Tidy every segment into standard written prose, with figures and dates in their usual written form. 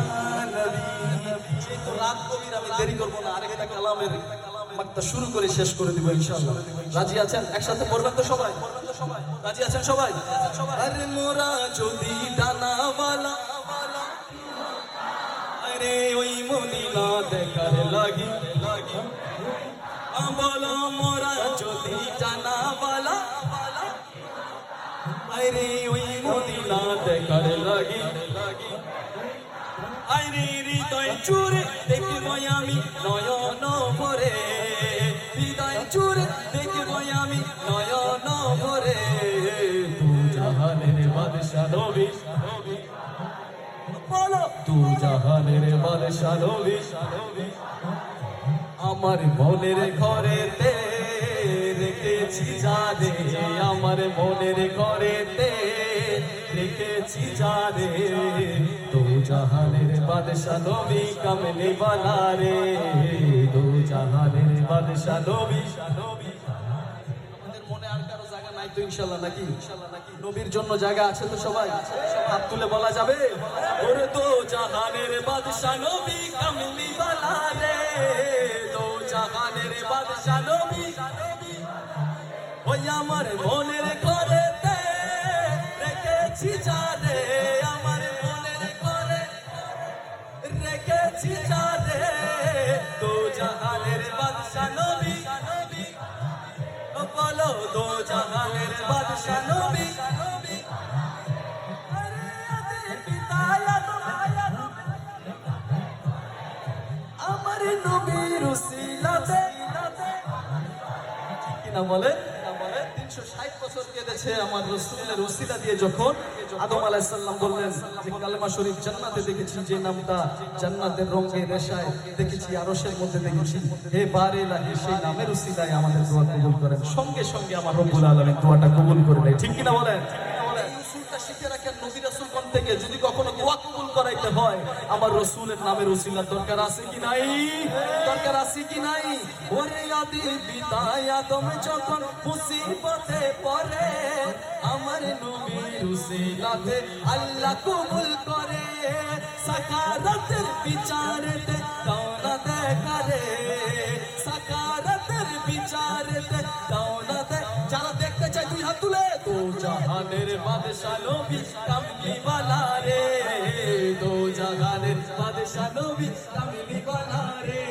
ইয়া নবী। যেহেতু রাত গভীর, আমি দেরি করব না, আরেকটা কালামের মাকতা শুরু করে শেষ করে দিব ইনশাআল্লাহ। রাজি আছেন? একসাথে পড়বেন তো সবাই? রাজি আছেন সবাই? আরে মোরা যদি ডানাওয়ালা, আরে ওই মদিনা দেখার লাগি, বলো মোরা যদি ডানাওয়ালা, আরে ওই মদিনা দেখার লাগি, আরে হৃদয় জুড়ে দেখবো আমি নয়ন ভরে, হৃদয় জুড়ে দেখবো আমি নয়ন ভরে। তু জাহানের বাদশা নবী, বলো তু জাহানের বাদশা নবী, আমার মনের ঘরেতে রেখেছি জানে, আমার মনের ঘরেতে রেখেছি জানে। তু জাহানের বাদশা নবী কামলি বালা রে, তু জাহানের বাদশা নবী। আমাদের মনে আর কারো জায়গা নাই তো ইনশাআল্লাহ নাকি? নবীর জন্য জায়গা আছে তো সবাই? হাত তুলে বলা যাবে ওরে তো জাহানের বাদশা নবী কামলি বালা রে, তো জাহানের বাদশা নবী, ওই আমার মনের ঘরেতে রেখেছি জানে, আমার মনের ঘরে রেখেছি জানে। তো জাহানের বাদশা নবী, বলো তো জাহানের বাদশা নবী। আমার নবীর উসিলাতে কিনা বলে 360 বছর কেঁদেছে আমার রাসূলের উসিলা দিয়ে। যখন আদম আলাইহিস সালাম বললেন যে কালেমা শরীফ জান্নাতে দেখেছি, যে নামটা জান্নাতের রঙে রেশায় দেখেছি, আরশের মধ্যে দেখেছি, হে বারে ইলাহি সেই নামের উসিলায় আমাদের দোয়া কবুল করেন। সঙ্গে সঙ্গে আমার রব্বুল আলামিন দোয়াটা কবুল করে দেয়। ঠিক কিনা বলেন? এই উসুলটা শিখে রাখেন নবী রাসূলগণ থেকে। যদি কখনো দোয়া কবুল করাইতে হয়, আমার রাসূলের নামের উসিলার দরকার আছে কি নাই? দরকার আছে কি নাই? ওরে আদি পিতা আদম যখন মুসিবতে পড়ে, আমার নবীর উসিলাতে আল্লাহ কবুল করে। সাকারাতের বিচারেতে দাওনা দেখারে, সাকারাতের বিচারেতে দাওনা দে। যারা দেখতে চায় দুই হাত তুলে, তো জাহানের বাদশা নবী কামলি বালা রে, তো জাহানের বাদশা নবী কামলি বালা রে।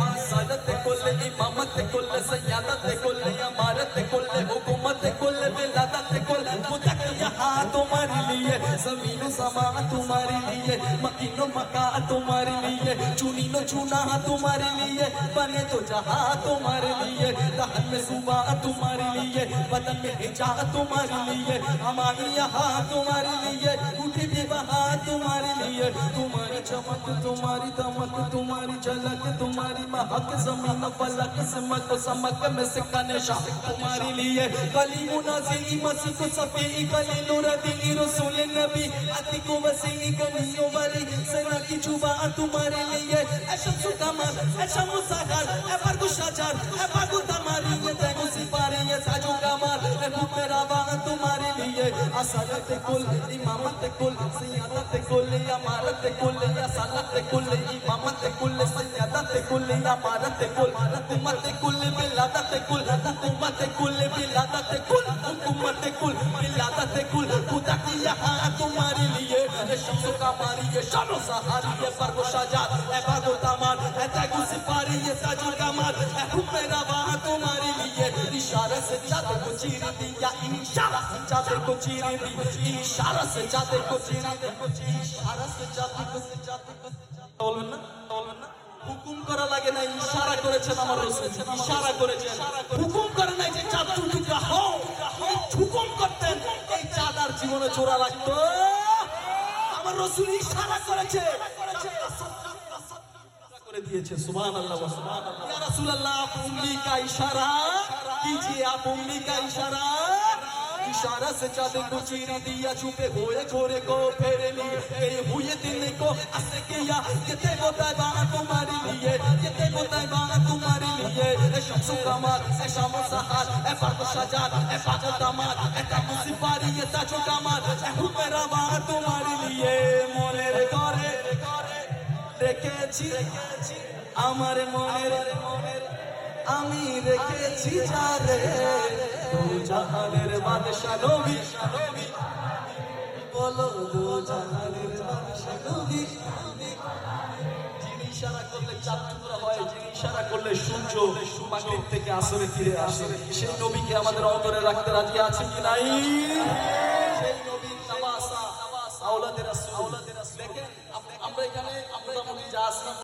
আসাদতে করলে, ইমামতে করলে, সৈয়দতে করলে, ইমারতে করলে, হুকুমতে করলে, বিলাদতে করলে, মুতাকিয়া तुम्हारे लिए, ज़मीन समा तुम्हारे लिए, मकीनो मका तुम्हारे लिए, चुनी नो चुना तुम्हारे लिए, बने तो जहां तुम्हारे लिए, दहन में सुबह तुम्हारे लिए, बदन में हिजा तुम्हारे लिए, हमारी यहाँ तुम्हारे लिए, उठी भी बहा तुम्हारे लिए। तुम्हारी चमक, तुम्हारी दमक, तुम्हारी झलक, तुम्हारी महक, ज़मीन फलक सिमक समक में सिक्का निशा तुम्हारे लिए। कली मुनाज़ी मसी को सफ़ी कली नूर दी रसूल नबी, अति को वसी गलियों वाली सेना की जुबा तुम्हारे लिए। ऐशम सुकमाल, ऐशम मुसागाल, ऐपर को शाजार, ऐपर को तमारी, ये तैगो सिपारे, ये साजो कमाल, ऐबू मेरा बाग तुम्हारे लिए। असलत कुल, इमामत कुल, सियादत कुल, अमारत कुल, या सलत कुल, इमामत कुल, सियादत कुल, अमारत कुल, हुकूमत कुल, बिलादत कुल, हुकूमत कुल, बिलादत कुल, हुकूमत कुल, बिलादत कुल। खुदा की यहाँ तुम्हारे लिए, ये शम्स कमारी, ये शानो सहारी, ये बरगो शाजार, ये बरगो तमार, ये तैगो सिपारी, ये साजो कमाल, ये हुक्म रवा तुम्हारे लिए। इशारे से जाते को चीर दिया, इशारा से जाते को चीर दी, इशारा से जाते को चीर दी, इशारा से जाते को बोलन ना, बोलन ना। হুকুম করা লাগে না, ইশারা করেছেন আমার রাসূল, ইশারা করেছেন। হুকুম করে নাই যে চাঁদ টুকরা হও, হুকুম করতেন এই চাঁদ আর জীবনে জোড়া লাগতো। আমার রাসূল ইশারা করেছে, করে দিয়েছে। সুবহানাল্লাহ ওয়া সুবহানাল্লাহ। ইয়া রাসূলুল্লাহ, আপ উঙ্গলি কা ইশারা कीजिए, आप उंगली का इशारा। इशारा से चाँद को चीर दिया, छुपे हुए घोड़े को फेर लिए, गए हुए दिन को असर किया। ये तेगो तैबा तुम्हारे लिए, ये तेगो तैबा तुम्हारे लिए। ए शम्सु कमाल, ए शामो सहार, ए बरगो शाजार, ए बादल दमार, ए तैगो सिपारी, ये ताजो कमाल, ए हुक्म रवा तुम्हारे लिए। मोरे रे गोरे রেখেছি আমার মনের আমি রেখেছি যারে দু জাহানের বাদশা নবী বলো দু জাহানের বাদশা নবী যিনি ইশারা করলে চাঁদ টুকরা হয় যিনি ইশারা করলে সূর্য মাগরিব থেকে আসরে ফিরে আসে সেই নবীকে আমাদের অন্তরে রাখতে রাজি আছে কি নাই সেই নবীর তামাশা আওলাদের রাসূল দেখেন আমরা এখানে মোটামুটি যা আসলাম